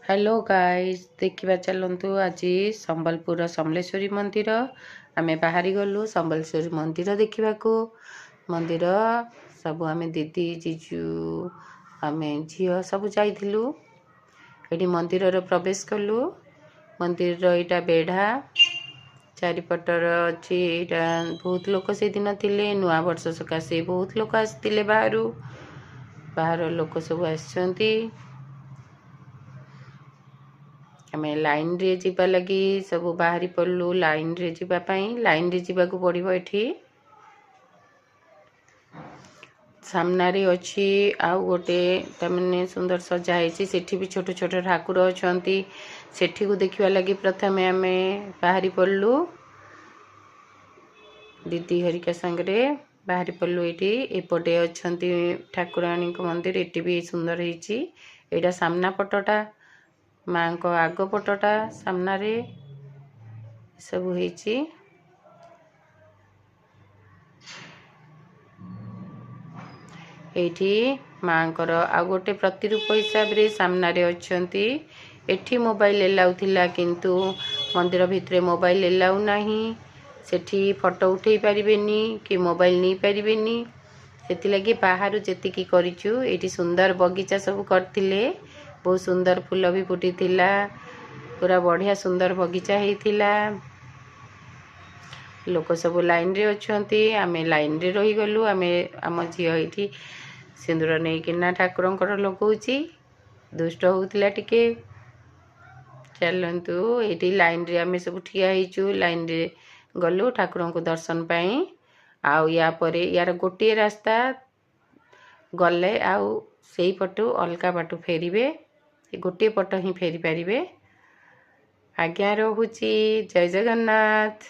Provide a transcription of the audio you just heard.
Hello guys देखिबा चलंतु आज संबलपुर समलेश्वरी मंदिर आमे बाहरी गलु समलेश्वरी मंदिर देखिबा को मंदिर सब आमे दीदी जीजू आमे झियो सब जाइथिलु एडी मंदिर रो प्रवेश कलु मंदिर रो एटा बेढ़ा चारिपटर अछि एटा बहुत लोक से दिन थिले नुआ वर्ष सकासे बहुत लोक आस्तिले बाहर लोक सब आछंती हमें लाइन रे जीवा लगी सब बाहरी पड़लु लाइन रे जीवा पई लाइन रे जीवा को पड़िबो एठी सामना रे अछि आउ गोटे तमने सुंदर सजा हेछि सेठी भी छोट छोट ठाकुर अछंती सेठी को देखिबा लगी प्रथमे हमें बाहरी पड़लु दीदी हरिका संग रे बाहरी पड़लु एठी एपटे अछंती ठाकुरानी को मंदिर एठी भी सुंदर हेछि एटा सामना पटटा मां को आगो पटटा सामना रे सब हेछि एठी मां कर आ गोटे प्रतिरूप हिसाब रे सामना रे अछंती एठी मोबाइल एलाउथिला किंतु मंदिर भितरे मोबाइल एलाउ नाही सेठी फोटो उठेई परिबेनी कि मोबाइल नहीं परिबेनी सेति लगी बाहरु जेति की करिचु एठी सुंदर बगीचा सब करथिले बहुत सुंदर फूल भी फुटी थिला पूरा बढ़िया सुंदर बगीचा हेतिला लोक सब लाइन रे अछंती आमे लाइन रे रही गलु आमे आम झियो एठी सिंदूर नै किना ठाकुरंकर लगौची दुष्ट होउतिला टिके चलंतु एठी लाइन रे आमे सब ठिया हेचु लाइन रे गलु ठाकुरन को दर्शन पई आउ या परे यार गोटे रास्ता गले आउ सेही पटु अलका बाटु फेरिबे गोटे पट ही फेरी पारिबे आज्ञा रहूची जय जगन्नाथ।